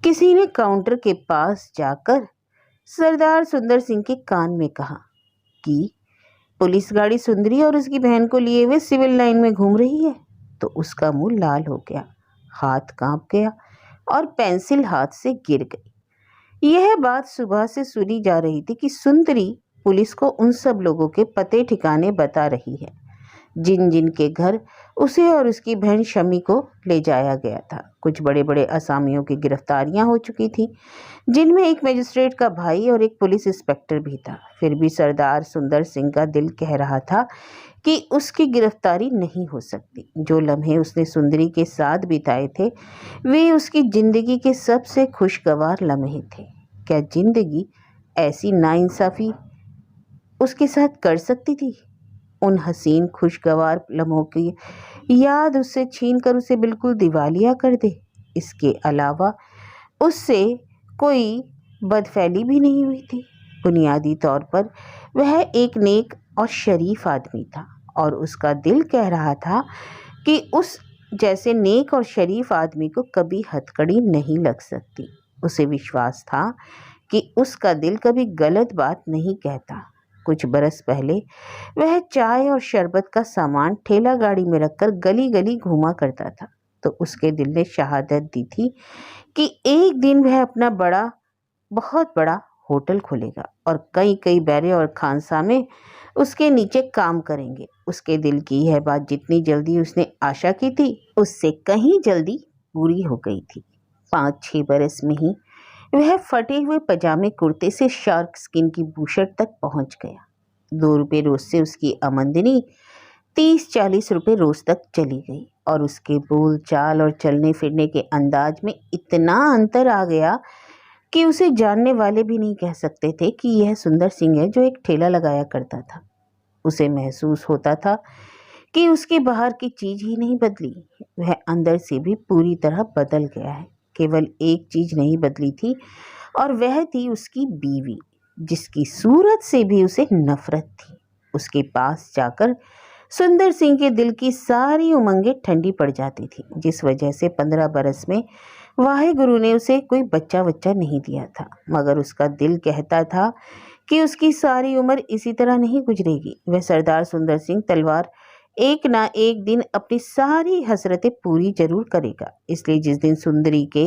किसी ने काउंटर के पास जाकर सरदार सुंदर सिंह के कान में कहा कि पुलिस गाड़ी सुंदरी और उसकी बहन को लिए हुए सिविल लाइन में घूम रही है। तो उसका मुंह लाल हो गया, हाथ कांप गया और पेंसिल हाथ से गिर गई। यह बात सुबह से सुनी जा रही थी कि सुंदरी पुलिस को उन सब लोगों के पते ठिकाने बता रही है जिन जिन के घर उसे और उसकी बहन शमी को ले जाया गया था। कुछ बड़े बड़े असामियों की गिरफ्तारियां हो चुकी थी, जिनमें एक मजिस्ट्रेट का भाई और एक पुलिस इंस्पेक्टर भी था। फिर भी सरदार सुंदर सिंह का दिल कह रहा था कि उसकी गिरफ्तारी नहीं हो सकती। जो लम्हे उसने सुंदरी के साथ बिताए थे वे उसकी जिंदगी के सबसे खुशगवार लम्हे थे। क्या जिंदगी ऐसी नाइंसाफी उसके साथ कर सकती थी? उन हसीन खुशगवार लम्हों की याद उससे छीन कर उसे बिल्कुल दिवालिया कर दे। इसके अलावा उससे कोई बदफैली भी नहीं हुई थी। बुनियादी तौर पर वह एक नेक और शरीफ आदमी था और उसका दिल कह रहा था कि उस जैसे नेक और शरीफ आदमी को कभी हथकड़ी नहीं लग सकती। उसे विश्वास था कि उसका दिल कभी गलत बात नहीं कहता। कुछ बरस पहले वह चाय और शरबत का सामान ठेला गाड़ी में रखकर गली गली घूमा करता था। तो उसके दिल ने शहादत दी थी कि एक दिन वह अपना बहुत बड़ा होटल खोलेगा और कई कई बैरे और खानसामे उसके नीचे काम करेंगे। उसके दिल की यह बात जितनी जल्दी उसने आशा की थी उससे कहीं जल्दी पूरी हो गई थी। 5-6 बरस में ही वह फटे हुए पजामे कुर्ते से शार्क स्किन की बूशर्ट तक पहुंच गया। 2 रुपये रोज से उसकी आमदनी 30-40 रुपये रोज तक चली गई और उसके बोल चाल और चलने फिरने के अंदाज में इतना अंतर आ गया कि उसे जानने वाले भी नहीं कह सकते थे कि यह सुंदर सिंह है जो एक ठेला लगाया करता था। उसे महसूस होता था कि उसके बाहर की चीज ही नहीं बदली, वह अंदर से भी पूरी तरह बदल गया है। केवल एक चीज नहीं बदली थी और वह थी उसकी बीवी, जिसकी सूरत से भी उसे नफरत थी। उसके पास जाकर सुंदर सिंह के दिल की सारी उमंगें ठंडी पड़ जाती थी, जिस वजह से 15 बरस में वाहेगुरु ने उसे कोई बच्चा नहीं दिया था। मगर उसका दिल कहता था कि उसकी सारी उम्र इसी तरह नहीं गुजरेगी। वह सरदार सुंदर सिंह तलवार एक ना एक दिन अपनी सारी हसरतें पूरी जरूर करेगा। इसलिए जिस दिन सुंदरी के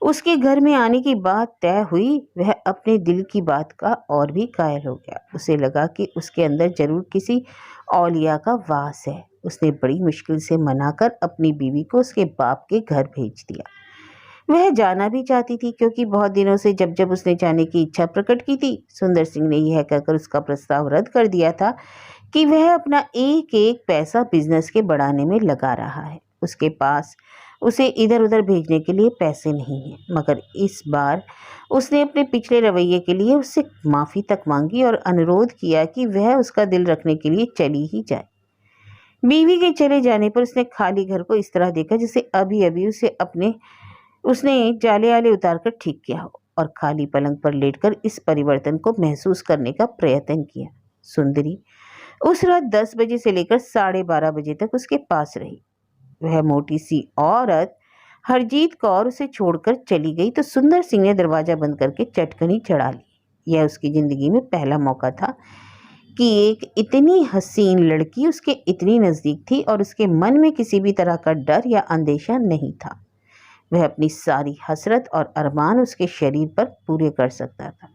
उसके घर में आने की बात तय हुई वह अपने दिल की बात का और भी कायल हो गया। उसे लगा कि उसके अंदर जरूर किसी औलिया का वास है। उसने बड़ी मुश्किल से मनाकर अपनी बीवी को उसके बाप के घर भेज दिया। वह जाना भी चाहती थी क्योंकि बहुत दिनों से जब जब उसने जाने की इच्छा प्रकट की थी सुंदर सिंह ने यह कहकर उसका प्रस्ताव रद्द कर दिया था कि वह अपना एक एक पैसा बिजनेस के बढ़ाने में लगा रहा है। उसके पास उसे इधर उधर भेजने के लिए पैसे नहीं हैं। मगर इस बार उसने अपने पिछले रवैये के लिए उससे माफ़ी तक मांगी और अनुरोध किया कि वह उसका दिल रखने के लिए चली ही जाए। बीवी के चले जाने पर उसने खाली घर को इस तरह देखा जैसे अभी अभी उसने जाले आले उतारकर ठीक किया हो और खाली पलंग पर लेटकर इस परिवर्तन को महसूस करने का प्रयत्न किया। सुंदरी उस रात 10 बजे से लेकर 12:30 बजे तक उसके पास रही। वह मोटी सी औरत हरजीत कौर उसे छोड़कर चली गई तो सुंदर सिंह ने दरवाजा बंद करके चटकनी चढ़ा ली। यह उसकी जिंदगी में पहला मौका था कि एक इतनी हसीन लड़की उसके इतनी नजदीक थी और उसके मन में किसी भी तरह का डर या अंदेशा नहीं था। वह अपनी सारी हसरत और अरमान उसके शरीर पर पूरे कर सकता था।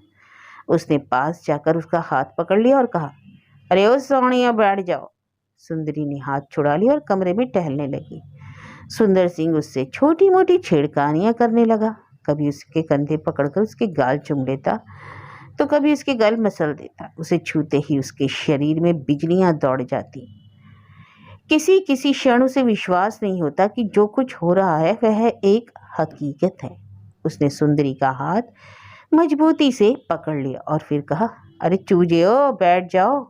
उसने पास जाकर उसका हाथ पकड़ लिया और कहा, अरे ओ सोनिया बैठ जाओ। सुंदरी ने हाथ छुड़ा लिया और कमरे में टहलने लगी। सुंदर सिंह उससे छोटी मोटी छेड़खानियां करने लगा। कभी उसके कंधे पकड़कर उसके गाल चूम लेता तो कभी उसके गाल मसल देता। उसे छूते ही उसके शरीर में बिजलियां दौड़ जाती। किसी किसी क्षण उसे विश्वास नहीं होता कि जो कुछ हो रहा है वह एक हकीकत है। उसने सुंदरी का हाथ मजबूती से पकड़ लिया और फिर कहा, अरे चूजियो बैठ जाओ।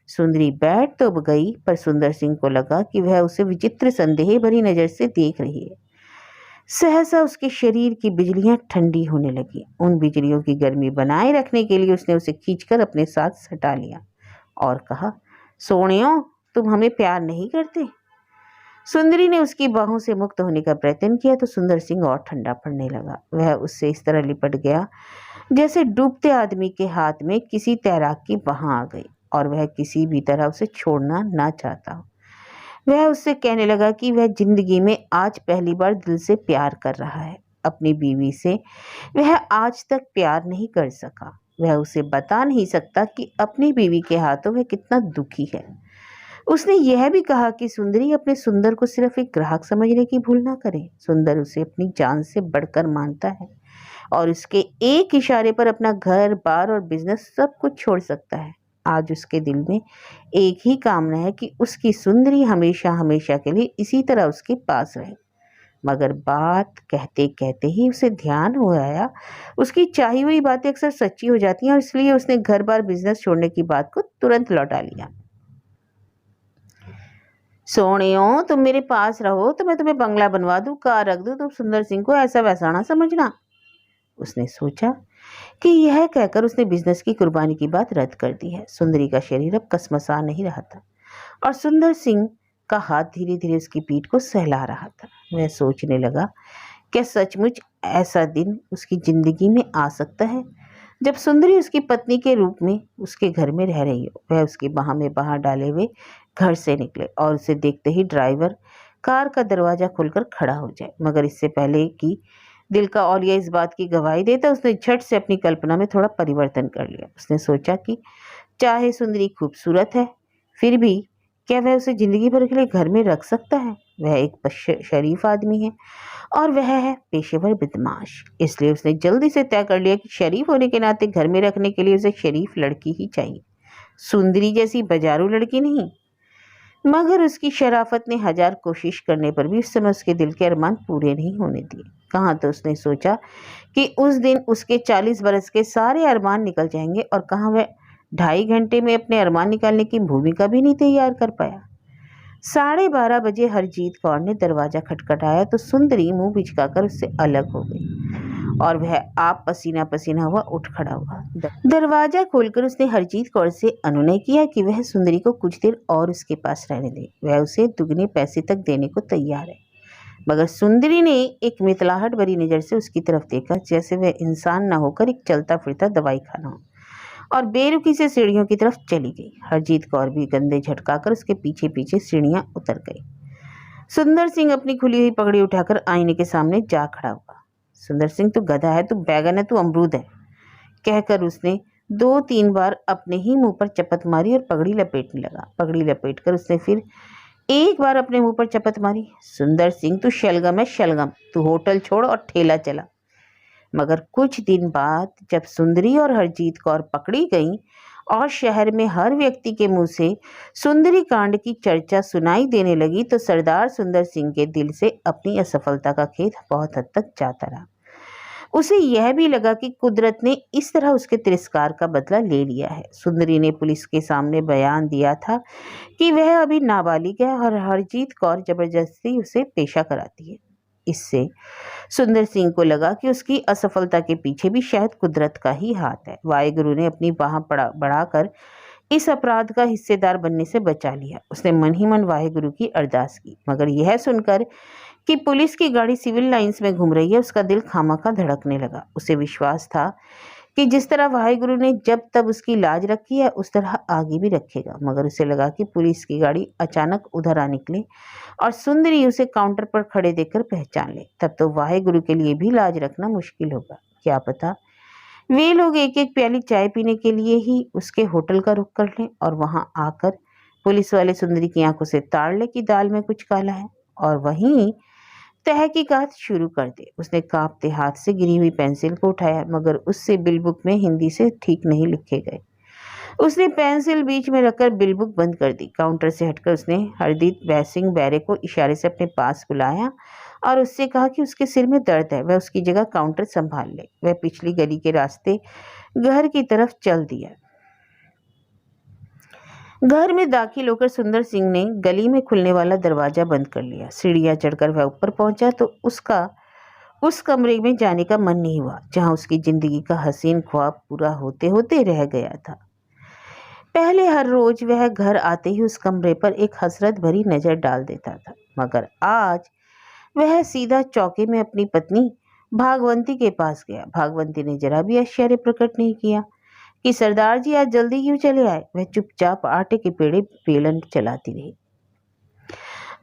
सुंदरी बैठ तो गई पर सुंदर सिंह को लगा कि वह उसे विचित्र संदेह भरी नजर से देख रही है। सहसा उसके शरीर की बिजलियां ठंडी होने लगी। उन बिजलियों की गर्मी बनाए रखने के लिए उसने उसे खींचकर अपने साथ सटा लिया और कहा, सोनियो तुम हमें प्यार नहीं करते? सुंदरी ने उसकी बाहों से मुक्त होने का प्रयत्न किया तो सुंदर सिंह और ठंडा पड़ने लगा। वह उससे इस तरह लिपट गया जैसे डूबते आदमी के हाथ में किसी तैराक की बाह आ गई और वह किसी भी तरह उसे छोड़ना ना चाहता हो। वह उससे कहने लगा कि वह जिंदगी में आज पहली बार दिल से प्यार कर रहा है। अपनी बीवी से वह आज तक प्यार नहीं कर सका। वह उसे बता नहीं सकता कि अपनी बीवी के हाथों वह कितना दुखी है। उसने यह भी कहा कि सुंदरी अपने सुंदर को सिर्फ एक ग्राहक समझने की भूल ना करे। सुंदर उसे अपनी जान से बढ़कर मानता है और उसके एक इशारे पर अपना घर बार और बिजनेस सब कुछ छोड़ सकता है। आज उसके दिल में एक ही कामना है कि उसकी सुंदरी हमेशा हमेशा के लिए इसी तरह उसके पास रहे। मगर बात कहते कहते ही उसे ध्यान हो आया उसकी चाही हुई बातें अक्सर सच्ची हो जाती हैं और इसलिए उसने घर बार बिजनेस छोड़ने की बात को तुरंत लौटा लिया। सोनियो, तुम मेरे पास रहो तो मैं तुम्हें बंगला बनवा दूं, कार रख दूं, तुम सुंदर सिंह को ऐसा वैसा ना समझना। उसने सोचा कि यह कहकर उसने बिजनेस की कुर्बानी की बात रद्द कर दी है। सुंदरी का शरीर अब कसमसा नहीं रहा था और सुंदर सिंह का हाथ धीरे धीरे उसकी पीठ को सहला रहा था। वह सोचने लगा, क्या सचमुच ऐसा दिन उसकी जिंदगी में आ सकता है जब सुंदरी उसकी पत्नी के रूप में उसके घर में रह रही हो। वह उसकी बाह में बाह डाले हुए घर से निकले और उसे देखते ही ड्राइवर कार का दरवाजा खोलकर खड़ा हो जाए। मगर इससे पहले कि दिल का औलिया इस बात की गवाही देता, उसने झट से अपनी कल्पना में थोड़ा परिवर्तन कर लिया। उसने सोचा कि चाहे सुंदरी खूबसूरत है, फिर भी क्या वह उसे जिंदगी भर के लिए घर में रख सकता है। वह एक शरीफ आदमी है और वह है पेशेवर बदमाश। इसलिए उसने जल्दी से तय कर लिया कि शरीफ होने के नाते घर में रखने के लिए उसे शरीफ लड़की ही चाहिए, सुंदरी जैसी बाजारू लड़की नहीं। मगर उसकी शराफत ने हजार कोशिश करने पर भी उस समय उसके दिल के अरमान पूरे नहीं होने दिए। कहाँ तो उसने सोचा कि उस दिन उसके 40 बरस के सारे अरमान निकल जाएंगे और कहाँ वह 2.5 घंटे में अपने अरमान निकालने की भूमिका भी नहीं तैयार कर पाया। 12:30 बजे हरजीत कौर ने दरवाजा खटखटाया तो सुंदरी मुंह बिचकाकर उससे अलग हो गई और वह आप पसीना पसीना हुआ उठ खड़ा हुआ। दरवाजा खोलकर उसने हरजीत कौर से अनुनय किया कि वह सुंदरी को कुछ देर और उसके पास रहने दे। वह उसे दुगने पैसे तक देने को तैयार है। मगर सुंदरी ने एक मितलाहट भरी नजर से उसकी तरफ देखा, जैसे वह इंसान न होकर एक चलता फिरता दवाई खाना हो, और बेरुखी से सीढ़ियों की तरफ चली गई। हरजीत कौर भी गंदे झटकाकर उसके पीछे पीछे सीढ़ियां उतर गई। सुंदर सिंह अपनी खुली हुई पगड़ी उठाकर आईने के सामने जा खड़ा हुआ। सुंदर सिंह, तू गधा है, तू बैगन है, तू अमरूद है, कहकर उसने 2-3 बार अपने ही मुंह पर चपत मारी और पगड़ी लपेटने लगा। पगड़ी लपेटकर उसने फिर एक बार अपने मुंह पर चपत मारी। सुंदर सिंह, तू शलगम है, शलगम, तू होटल छोड़ और ठेला चला। मगर कुछ दिन बाद जब सुंदरी और हरजीत कौर पकड़ी गईं और शहर में हर व्यक्ति के मुंह से सुंदरी कांड की चर्चा सुनाई देने लगी तो सरदार सुंदर सिंह के दिल से अपनी असफलता का खेद बहुत हद तक जाता रहा। उसे यह भी लगा कि कुदरत ने इस तरह उसके तिरस्कार का बदला ले लिया है। सुंदरी ने पुलिस के सामने बयान दिया था कि वह अभी नाबालिग है और हरजीत कौर जबरदस्ती उसे पेशा कराती है। इससे सुंदर सिंह को लगा कि उसकी असफलता के पीछे भी शायद कुदरत का ही हाथ है। वाहेगुरु ने अपनी बाह बढ़ाकर इस अपराध का हिस्सेदार बनने से बचा लिया। उसने मन ही मन वाहेगुरु की अरदास की। मगर यह सुनकर कि पुलिस की गाड़ी सिविल लाइंस में घूम रही है, उसका दिल खामखा धड़कने लगा। उसे विश्वास था कि जिस तरह वाहेगुरु ने जब तब उसकी लाज रखी है उस तरह आगे भी रखेगा। मगर उसे लगा कि पुलिस की गाड़ी अचानक उधर आ निकले और सुंदरी उसे काउंटर पर खड़े देखकर पहचान ले, तब तो वाहेगुरु के लिए भी लाज रखना मुश्किल होगा। क्या पता वे लोग एक एक प्याली चाय पीने के लिए ही उसके होटल का रुख कर लें और वहां आकर पुलिस वाले सुंदरी की आंखों से ताड़ ले कि दाल में कुछ काला है और वहीं तहकीकात शुरू कर दे। उसने कांपते हाथ से गिरी हुई पेंसिल को उठाया, मगर उससे बिल बुक में हिंदी से ठीक नहीं लिखे गए। उसने पेंसिल बीच में रखकर बिल बुक बंद कर दी। काउंटर से हटकर उसने हरदीप सिंह बैरे को इशारे से अपने पास बुलाया और उससे कहा कि उसके सिर में दर्द है, वह उसकी जगह काउंटर संभाल ले। वह पिछली गली के रास्ते घर की तरफ चल दिया। घर में दाखिल होकर सुंदर सिंह ने गली में खुलने वाला दरवाजा बंद कर लिया। सीढ़ियां चढ़कर वह ऊपर पहुंचा तो उसका उस कमरे में जाने का मन नहीं हुआ जहां उसकी जिंदगी का हसीन ख्वाब पूरा होते होते रह गया था। पहले हर रोज वह घर आते ही उस कमरे पर एक हसरत भरी नजर डाल देता था, मगर आज वह सीधा चौके में अपनी पत्नी भागवंती के पास गया। भागवंती ने जरा भी आश्चर्य प्रकट नहीं किया कि सरदार जी आज जल्दी क्यों चले आए। वह चुपचाप आटे के पेड़े बेलन चलाती रही।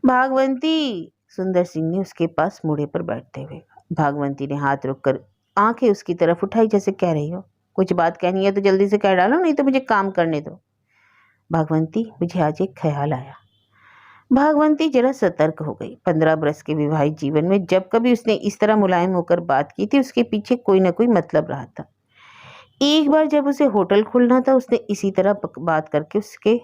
भागवंती, सुंदर सिंह ने उसके पास मुड़े पर बैठते हुए कहा। भागवंती ने हाथ रोककर आंखें उसकी तरफ उठाई, जैसे कह रही हो कुछ बात कहनी है तो जल्दी से कह डालो, नहीं तो मुझे काम करने दो। भागवंती, मुझे आज एक ख्याल आया। भागवंती जरा सतर्क हो गई। 15 बरस के विवाहित जीवन में जब कभी उसने इस तरह मुलायम होकर बात की थी, उसके पीछे कोई ना कोई मतलब रहा था। एक बार जब उसे होटल खोलना था, उसने इसी तरह बात करके उसके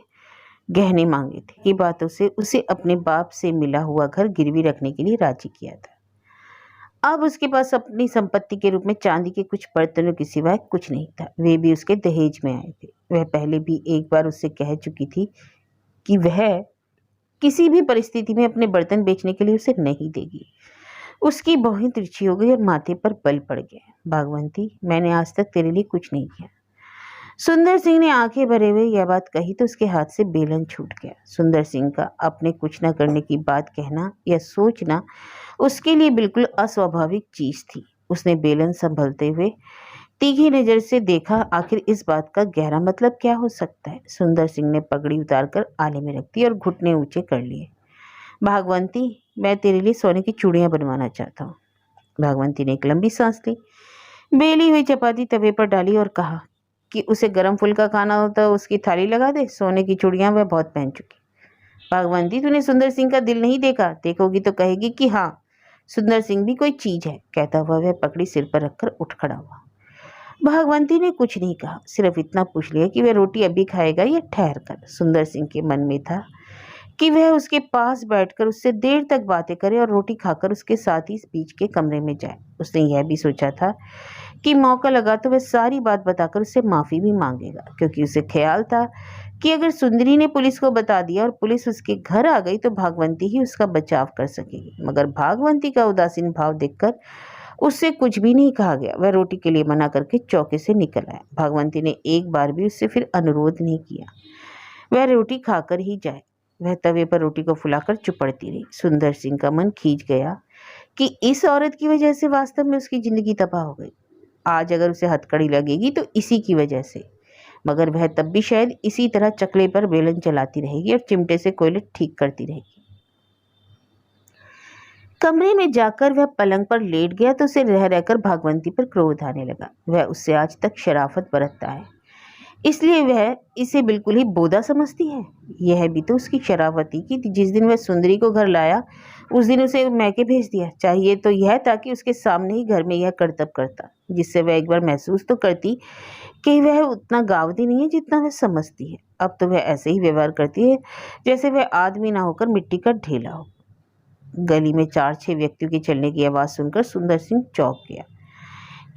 गहने मांगे थे कि बातों से उसे अपने बाप से मिला हुआ घर गिरवी रखने के लिए राजी किया था। अब उसके पास अपनी संपत्ति के रूप में चांदी के कुछ बर्तनों के सिवाय कुछ नहीं था। वे भी उसके दहेज में आए थे। वह पहले भी एक बार उससे कह चुकी थी कि वह किसी भी परिस्थिति में अपने बर्तन बेचने के लिए उसे नहीं देगी। उसकी भौहें तिरछी हो गई और माथे पर बल पड़ गया। भागवंती, मैंने आज तक तेरे लिए कुछ नहीं किया। सुंदर सिंह ने आंखें भरे हुए यह बात कही तो उसके हाथ से बेलन छूट गया। सुंदर सिंह का अपने कुछ न करने की बात कहना या सोचना उसके लिए बिल्कुल अस्वाभाविक चीज थी। उसने बेलन संभलते हुए तीखी नजर से देखा, आखिर इस बात का गहरा मतलब क्या हो सकता है। सुंदर सिंह ने पगड़ी उतारकर आले में रख दी और घुटने ऊंचे कर लिए। भागवंती, मैं तेरे लिए सोने की चूड़ियां बनवाना चाहता हूँ। भागवंती ने एक लंबी सांस ली, बेली हुई चपाती तवे पर डाली और कहा कि उसे गरम फुल्का खाना होता है, उसकी थाली लगा दे। सोने की चूड़ियां वह बहुत पहन चुकी। भागवंती, तूने सुंदर सिंह का दिल नहीं देखा? देखोगी तो कहेगी कि हाँ, सुंदर सिंह भी कोई चीज है। कहता हुआ वह पकड़ी सिर पर रखकर उठ खड़ा हुआ। भागवंती ने कुछ नहीं कहा, सिर्फ इतना पूछ लिया कि वह रोटी अभी खाएगा या ठहर कर। सुंदर सिंह के मन में था कि वह उसके पास बैठकर उससे देर तक बातें करे और रोटी खाकर उसके साथ ही बीच के कमरे में जाए। उसने यह भी सोचा था कि मौका लगा तो वह सारी बात बताकर उससे माफी भी मांगेगा, क्योंकि उसे ख्याल था कि अगर सुंदरी ने पुलिस को बता दिया और पुलिस उसके घर आ गई तो भागवंती ही उसका बचाव कर सकेगी। मगर भागवंती का उदासीन भाव देखकर उससे कुछ भी नहीं कहा गया। वह रोटी के लिए मना करके चौके से निकल आया। भागवंती ने एक बार भी उससे फिर अनुरोध नहीं किया वह रोटी खाकर ही जाए। वह तवे पर रोटी को फुलाकर चुपड़ती रही। सुंदर सिंह का मन खींच गया कि इस औरत की वजह से वास्तव में उसकी जिंदगी तबाह हो गई। आज अगर उसे हथकड़ी लगेगी तो इसी की वजह से, मगर वह तब भी शायद इसी तरह चकले पर बेलन चलाती रहेगी और चिमटे से कोयले ठीक करती रहेगी। कमरे में जाकर वह पलंग पर लेट गया तो उसे रह रहकर भागवंती पर क्रोध आने लगा। वह उससे आज तक शराफत बरतता है, इसलिए वह इसे बिल्कुल ही बोदा समझती है। यह भी तो उसकी शराफती की जिस दिन वह सुंदरी को घर लाया उस दिन उसे मैके भेज दिया। चाहिए तो यह था कि उसके सामने ही घर में यह करतब करता, जिससे वह एक बार महसूस तो करती कि वह उतना गावदी नहीं है जितना वह समझती है। अब तो वह ऐसे ही व्यवहार करती है जैसे वह आदमी ना होकर मिट्टी का ढेला हो। गली में 4-6 व्यक्तियों के चलने की आवाज़ सुनकर सुंदर सिंह चौंक गया।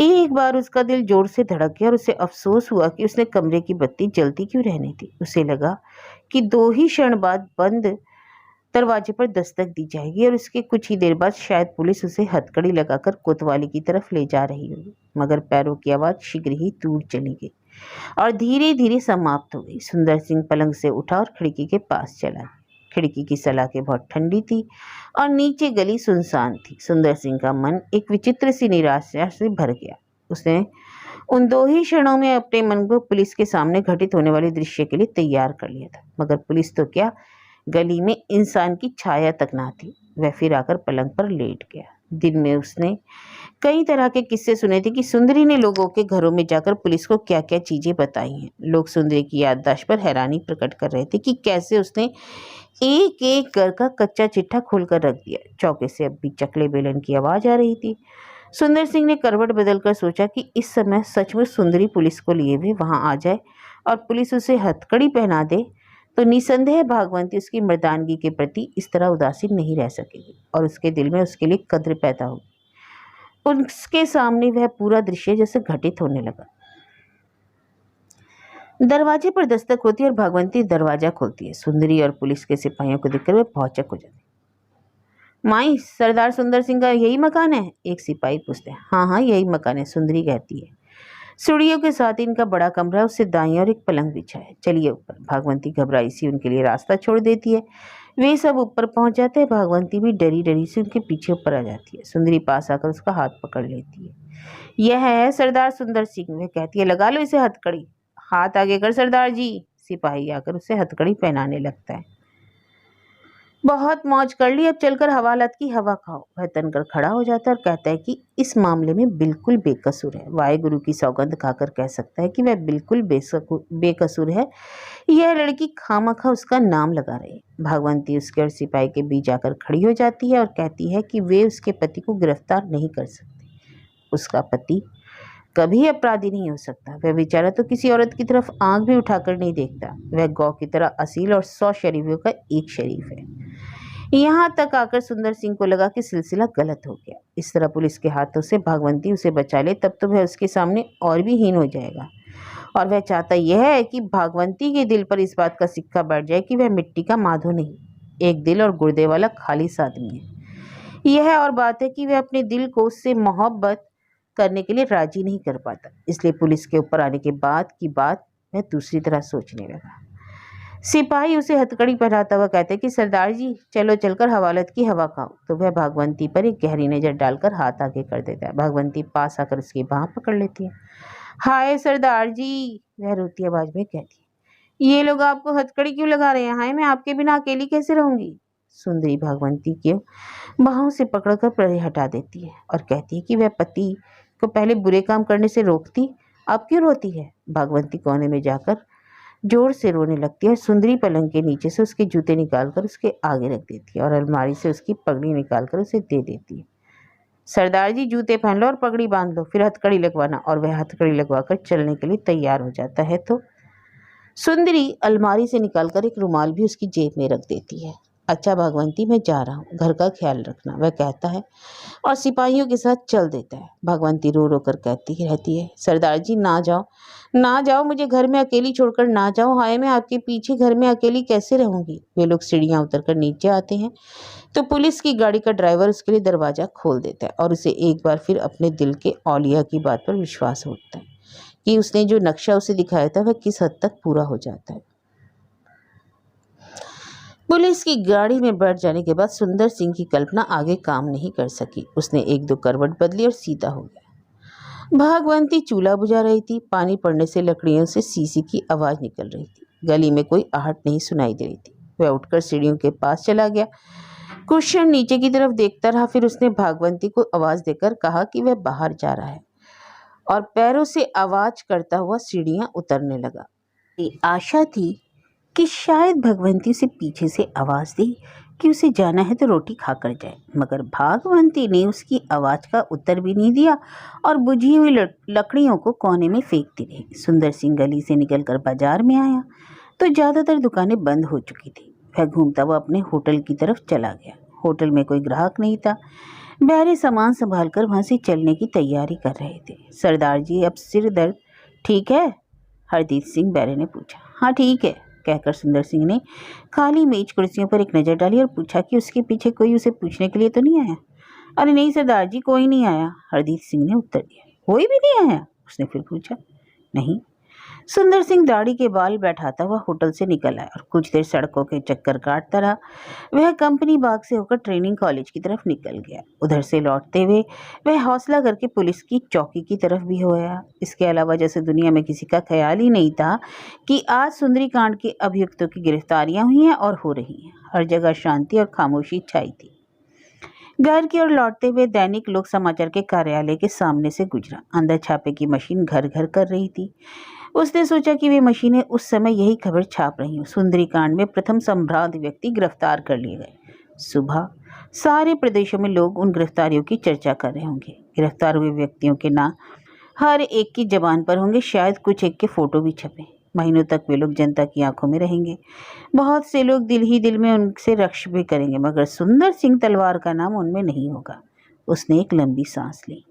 एक बार उसका दिल जोर से धड़क गया और उसे अफसोस हुआ कि उसने कमरे की बत्ती जलती क्यों रहनी थी। उसे लगा कि 2 ही क्षण बाद बंद दरवाजे पर दस्तक दी जाएगी और उसके कुछ ही देर बाद शायद पुलिस उसे हथकड़ी लगाकर कोतवाली की तरफ ले जा रही होगी। मगर पैरों की आवाज़ शीघ्र ही दूर चली गई और धीरे धीरे समाप्त हो गई। सुंदर सिंह पलंग से उठा और खिड़की के पास चला। खिड़की की सलाखें बहुत ठंडी थी और नीचे गली सुनसान थी। सुंदर सिंह का मन एक विचित्र सी निराशा से भर गया। उसने उन 2 ही क्षणों में अपने मन को पुलिस के सामने घटित होने वाले दृश्य के लिए तैयार कर लिया था। मगर पुलिस तो क्या, गली में इंसान की छाया तक ना थी। वह फिर आकर पलंग पर लेट गया। दिन में उसने कई तरह के किस्से सुने थे कि सुंदरी ने लोगों के घरों में जाकर पुलिस को क्या क्या चीजें बताई हैं। लोग सुंदरी की याददाश्त पर हैरानी प्रकट कर रहे थे कि कैसे उसने एक एक घर का कच्चा चिट्ठा खोलकर रख दिया। चौके से अब भी चकले बेलन की आवाज आ रही थी। सुंदर सिंह ने करवट बदलकर सोचा कि इस समय सचमुच सुंदरी पुलिस को लिए हुए वहां आ जाए और पुलिस उसे हथकड़ी पहना दे तो निसंदेह भागवंती उसकी मर्दानगी के प्रति इस तरह उदासीन नहीं रह सकेगी और उसके दिल में उसके लिए कद्र पैदा होगी। उसके सामने वह पूरा दृश्य जैसे घटित होने लगा। दरवाजे पर दस्तक होती है और भागवंती दरवाजा खोलती है। सुंदरी और पुलिस के सिपाहियों को देखकर वह भौचक हो जाती। माई, सरदार सुंदर सिंह का यही मकान है? एक सिपाही पूछते हैं। हाँ हाँ, यही मकान है, सुंदरी कहती है। सीढ़ियों के साथ इनका बड़ा कमरा, उससे दाईं और एक पलंग बिछा है। चलिए ऊपर। भागवंती घबराई सी उनके लिए रास्ता छोड़ देती है। वे सब ऊपर पहुंच जाते हैं। भागवंती भी डरी डरी से उनके पीछे ऊपर आ जाती है। सुंदरी पास आकर उसका हाथ पकड़ लेती है। यह है सरदार सुंदर सिंह, वह कहती है। लगा लो इसे हथकड़ी। हाथ आगे कर सरदार जी। सिपाही आकर उसे हथकड़ी पहनाने लगता है। बहुत मौज कर ली, अब चलकर हवालात की हवा खाओ। वह तनकर खड़ा हो जाता है और कहता है कि इस मामले में बिल्कुल बेकसूर है। वाहेगुरु की सौगंध खाकर कह सकता है कि वह बिल्कुल बेकसूर है। यह लड़की खामखा उसका नाम लगा रही। भागवंती उसके और सिपाही के बीच जाकर खड़ी हो जाती है और कहती है कि वे उसके पति को गिरफ्तार नहीं कर सकते। उसका पति कभी अपराधी नहीं हो सकता। वह बेचारा तो किसी औरत की तरफ आंख भी उठाकर नहीं देखता। वह गौ की तरह असील और 100 शरीफों का एक शरीफ है। यहाँ तक आकर सुंदर सिंह को लगा कि सिलसिला गलत हो गया। इस तरह पुलिस के हाथों से भागवंती उसे बचा ले, तब तो वह उसके सामने और भी हीन हो जाएगा। और वह चाहता यह है कि भागवंती के दिल पर इस बात का सिक्का बैठ जाए कि वह मिट्टी का माधो नहीं, एक दिल और गुर्दे वाला खालिस आदमी है। यह और बात है कि वह अपने दिल को उससे मोहब्बत करने के लिए राजी नहीं कर पाता। इसलिए पुलिस के ऊपर आने के बाद की बात वह दूसरी तरह सोचने लगा। सिपाही उसे हथकड़ी पहनाता हुआ कहते कि सरदार जी चलो चलकर हवालत की हवा खाओ। तो वह भागवंती पर एक गहरी नजर डालकर हाथ आगे कर देता है। भागवंती पास आकर उसकी बाह पकड़ लेती है। हाय सरदार जी, वह रोती आवाज में कहती है। ये लोग आपको हथकड़ी क्यों लगा रहे हैं? हाय, मैं आपके बिना अकेली कैसे रहूंगी? सुंदरी भागवंती के बाहों से पकड़कर परे हटा देती है और कहती है कि वह पति को पहले बुरे काम करने से रोकती, अब क्यों रोती है? भागवंती कोने में जाकर जोर से रोने लगती है। सुंदरी पलंग के नीचे से उसके जूते निकालकर उसके आगे रख देती है और अलमारी से उसकी पगड़ी निकालकर उसे दे देती है। सरदार जी जूते पहन लो और पगड़ी बांध लो, फिर हथकड़ी लगवाना। और वह हथकड़ी लगवाकर चलने के लिए तैयार हो जाता है तो सुंदरी अलमारी से निकालकर एक रुमाल भी उसकी जेब में रख देती है। अच्छा भागवंती, मैं जा रहा हूँ, घर का ख्याल रखना, वह कहता है और सिपाहियों के साथ चल देता है। भागवंती रो रो कर कहती रहती है, सरदार जी ना जाओ, ना जाओ, मुझे घर में अकेली छोड़कर ना जाओ। हाय, मैं आपके पीछे घर में अकेली कैसे रहूंगी? वे लोग सीढ़ियां उतरकर नीचे आते हैं तो पुलिस की गाड़ी का ड्राइवर उसके लिए दरवाजा खोल देता है और उसे एक बार फिर अपने दिल के औलिया की बात पर विश्वास होता है कि उसने जो नक्शा उसे दिखाया था वह किस हद तक पूरा हो जाता है। पुलिस की गाड़ी में बैठ जाने के बाद सुंदर सिंह की कल्पना आगे काम नहीं कर सकी। उसने एक दो करवट बदली और सीधा हो गया। भागवंती चूल्हा बुझा रही थी। पानी पड़ने से लकड़ियों से सीसी की आवाज निकल रही थी। गली में कोई आहट नहीं सुनाई दे रही थी। वह उठकर सीढ़ियों के पास चला गया। कुछ क्षण नीचे की तरफ देखता रहा, फिर उसने भागवंती को आवाज देकर कहा कि वह बाहर जा रहा है और पैरों से आवाज करता हुआ सीढ़ियां उतरने लगा। आशा थी कि शायद भगवंती उसे पीछे से आवाज दी कि उसे जाना है तो रोटी खाकर जाए, मगर भागवंती ने उसकी आवाज का उत्तर भी नहीं दिया और बुझी हुई लकड़ियों को कोने में फेंकती रही। सुंदर सिंह गली से निकलकर बाजार में आया तो ज्यादातर दुकानें बंद हो चुकी थी। वह घूमता हुआ अपने होटल की तरफ चला गया। होटल में कोई ग्राहक नहीं था। बहरे सामान संभालकर वहां से चलने की तैयारी कर रहे थे। सरदार जी, अब सिर दर्द ठीक है? हरदीप सिंह बैरे ने पूछा। हाँ ठीक है, कहकर सुंदर सिंह ने खाली मेज कुर्सियों पर एक नज़र डाली और पूछा कि उसके पीछे कोई उसे पूछने के लिए तो नहीं आया? अरे नहीं सरदार जी, कोई नहीं आया, हरदीप सिंह ने उत्तर दिया। कोई भी नहीं आया? उसने फिर पूछा। नहीं। सुंदर सिंह दाढ़ी के बाल बैठाता हुआ होटल से निकल आया और कुछ देर सड़कों के चक्कर काटता रहा। वह कंपनी बाग से होकर ट्रेनिंग कॉलेज की तरफ निकल गया। उधर से लौटते हुए वह हौसला करके पुलिस की चौकी की तरफ भी हो आया। इसके अलावा जैसे दुनिया में किसी का ख्याल ही नहीं था कि आज सुंदरी कांड के अभियुक्तों की गिरफ्तारियां हुई हैं और हो रही हैं। हर जगह शांति और खामोशी छाई थी। घर की ओर लौटते हुए दैनिक लोक समाचार के कार्यालय के सामने से गुजरा। अंदर छापे की मशीन घर घर कर रही थी। उसने सोचा कि वे मशीनें उस समय यही खबर छाप रही हूँ। सुंदरी कांड में प्रथम संभ्रांत व्यक्ति गिरफ्तार कर लिए गए। सुबह सारे प्रदेशों में लोग उन गिरफ्तारियों की चर्चा कर रहे होंगे। गिरफ्तार हुए व्यक्तियों के नाम हर एक की जबान पर होंगे। शायद कुछ एक के फोटो भी छपे। महीनों तक वे लोग जनता की आंखों में रहेंगे। बहुत से लोग दिल ही दिल में उनसे रक्ष भी करेंगे, मगर सुंदर सिंह तलवार का नाम उनमें नहीं होगा। उसने एक लंबी सांस ली।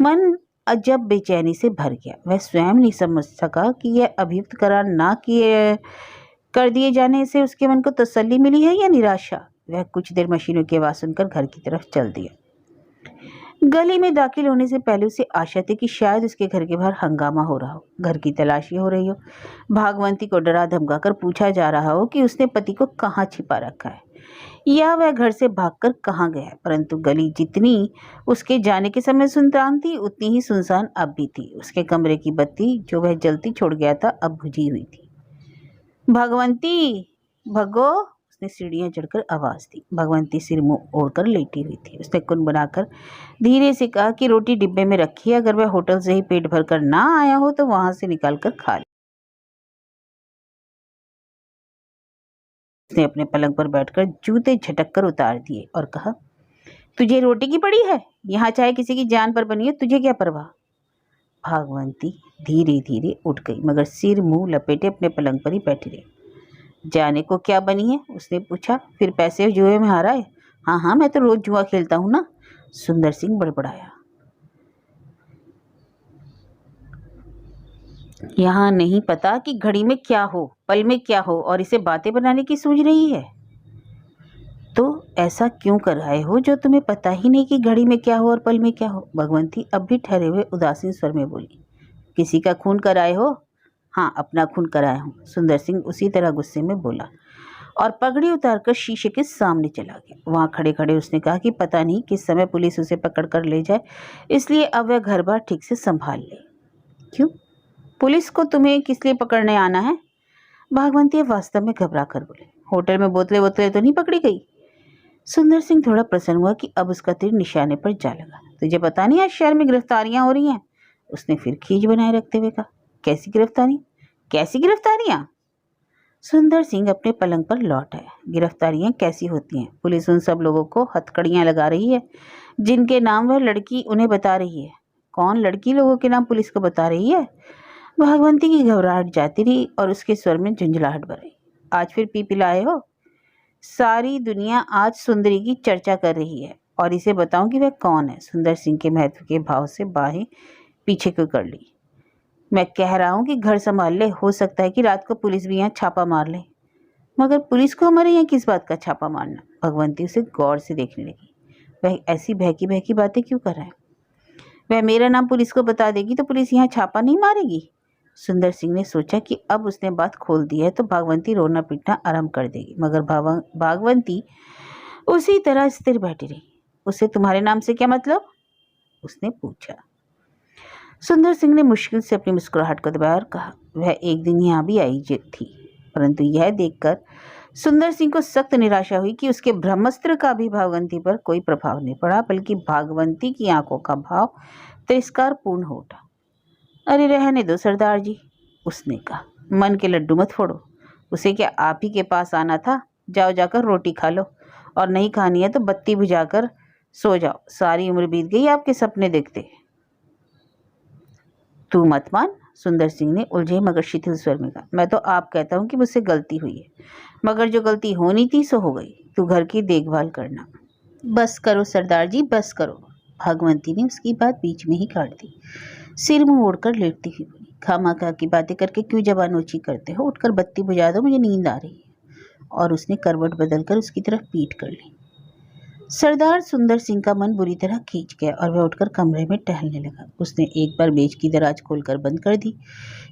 मन अजब बेचैनी से भर गया। वह स्वयं नहीं समझ सका कि यह अभियुक्त करार ना किए कर दिए जाने से उसके मन को तसल्ली मिली है या निराशा। वह कुछ देर मशीनों की आवाज सुनकर घर की तरफ चल दिया। गली में दाखिल होने से पहले उसे आशा थी कि शायद उसके घर के बाहर हंगामा हो रहा हो, घर की तलाशी हो रही हो, भागवंती को डरा धमका कर पूछा जा रहा हो कि उसने पति को कहाँ छिपा रखा है या वह घर से भागकर कहाँ गया है। परंतु गली जितनी उसके जाने के समय सुनसान थी, उतनी ही सुनसान अब भी थी। उसके कमरे की बत्ती जो वह जलती छोड़ गया था अब बुझी हुई थी। भगवंती, भगो, उसने सीढ़ियां चढ़कर आवाज दी। भगवंती सिर मुंह ओढ़कर लेटी हुई थी। उसने कुन बनाकर धीरे से कहा कि रोटी डिब्बे में रखी है, अगर वह होटल से ही पेट भरकर ना आया हो तो वहां से निकाल कर खा ले। उसने अपने पलंग पर बैठकर जूते झटक कर उतार दिए और कहा, तुझे रोटी की पड़ी है? यहाँ चाहे किसी की जान पर बनी है, तुझे क्या परवाह? भागवंती धीरे धीरे उठ गई, मगर सिर मुंह लपेटे अपने पलंग पर ही बैठी रही। जाने को क्या बनी है? उसने पूछा। फिर पैसे जुए में हारा है? हाँ हाँ, मैं तो रोज जुआ खेलता हूँ ना, सुंदर सिंह बड़बड़ाया। यहाँ नहीं पता कि घड़ी में क्या हो, पल में क्या हो, और इसे बातें बनाने की सूझ रही है। तो ऐसा क्यों कर आए हो जो तुम्हें पता ही नहीं कि घड़ी में क्या हो और पल में क्या हो? भगवंती अब भी ठहरे हुए उदासीन स्वर में बोली। किसी का खून कराए हो? हाँ, अपना खून कराया हूँ, सुंदर सिंह उसी तरह गुस्से में बोला और पगड़ी उतारकर शीशे के सामने चला गया। वहां खड़े खड़े उसने कहा कि पता नहीं किस समय पुलिस उसे पकड़ कर ले जाए, इसलिए अब वह घर बार ठीक से संभाल ले। क्यों? पुलिस को तुम्हें किस लिए पकड़ने आना है? भागवंती वास्तव में घबरा कर बोले। होटल में बोतलें बोतलें तो नहीं पकड़ी गई? सुंदर सिंह थोड़ा प्रसन्न हुआ कि अब उसका तीर निशाने पर जा लगा। तुझे पता नहीं आज शहर में गिरफ्तारियां हो रही हैं? उसने फिर खींच बनाए रखते हुए कहा। कैसी गिरफ्तारी? कैसी गिरफ्तारियां? सुंदर सिंह अपने पलंग पर लौट आया। गिरफ्तारियां कैसी होती हैं? पुलिस उन सब लोगों को हथकड़ियां लगा रही है जिनके नाम वह लड़की उन्हें बता रही है। कौन लड़की लोगों के नाम पुलिस को बता रही है? भागवंती की घबराहट जाती रही और उसके स्वर में झुंझलाहट भर आई। आज फिर पी पिलाए हो? सारी दुनिया आज सुंदरी की चर्चा कर रही है और इसे बताऊं कि वह कौन है? सुंदर सिंह के महत्व के भाव से बाहें पीछे को कर ली। मैं कह रहा हूं कि घर संभाल ले, हो सकता है कि रात को पुलिस भी यहाँ छापा मार ले। मगर पुलिस को हमारे यहाँ किस बात का छापा मारना? भगवंती उसे गौर से देखने लगी। वह ऐसी बहकी बहकी बातें क्यों कर रहा है? वह मेरा नाम पुलिस को बता देगी तो पुलिस यहाँ छापा नहीं मारेगी? सुंदर सिंह ने सोचा कि अब उसने बात खोल दी है तो भागवंती रोना पीटना आरंभ कर देगी, मगर भागवंती उसी तरह स्थिर बैठी रही। उसे तुम्हारे नाम से क्या मतलब? उसने पूछा। सुंदर सिंह ने मुश्किल से अपनी मुस्कुराहट को दबाया और कहा, वह एक दिन यहाँ भी आई थी, परंतु यह देखकर सुंदर सिंह को सख्त निराशा हुई कि उसके ब्रह्मास्त्र का भी भागवंती पर कोई प्रभाव नहीं पड़ा, बल्कि भागवंती की आंखों का भाव तिरस्कार पूर्ण हो उठा। अरे रहने दो सरदार जी, उसने कहा, मन के लड्डू मत फोड़ो। उसे क्या आप ही के पास आना था? जाओ जाकर रोटी खा लो, और नहीं खानी है तो बत्ती बुझाकर सो जाओ। सारी उम्र बीत गई आपके सपने देखते। तू मत मान, सुंदर सिंह ने उलझे मगर शिथिल स्वर में कहा। मैं तो आप कहता हूँ कि मुझसे गलती हुई है, मगर जो गलती होनी थी सो हो गई। तू घर की देखभाल करना। बस करो सरदार जी, बस करो। भागवंती ने उसकी बात बीच में ही काट दी। सिर मुंह ओढ़कर लेटती हुई बोली, खामखा की बातें करके क्यों जबान ऊंची करते हो? उठकर बत्ती बुझा दो, मुझे नींद आ रही है। और उसने करवट बदलकर उसकी तरफ पीठ कर ली। सरदार सुंदर सिंह का मन बुरी तरह खींच गया और वह उठकर कमरे में टहलने लगा। उसने एक बार मेज की दराज खोलकर बंद कर दी,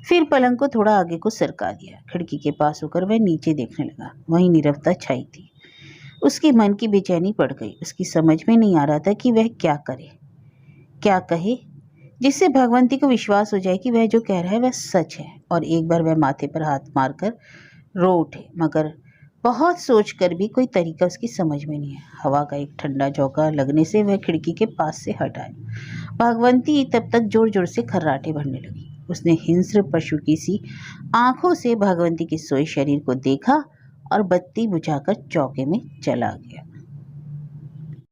फिर पलंग को थोड़ा आगे को सरका दिया। खिड़की के पास होकर वह नीचे देखने लगा। वहीं नीरवता छाई थी। उसके मन की बेचैनी बढ़ गई। उसकी समझ में नहीं आ रहा था कि वह क्या करे, क्या कहे, जिससे भगवंती को विश्वास हो जाए कि वह जो कह रहा है वह सच है, और एक बार वह माथे पर हाथ मारकर रो उठे। मगर बहुत सोचकर भी कोई तरीका उसकी समझ में नहीं आया। हवा का एक ठंडा झोंका लगने से वह खिड़की के पास से हट आया। भगवंती तब तक जोर जोर से खर्राटे भरने लगी। उसने हिंस्र पशु की सी आंखों से भगवंती के सोए शरीर को देखा और बत्ती बुझाकर चौके में चला गया।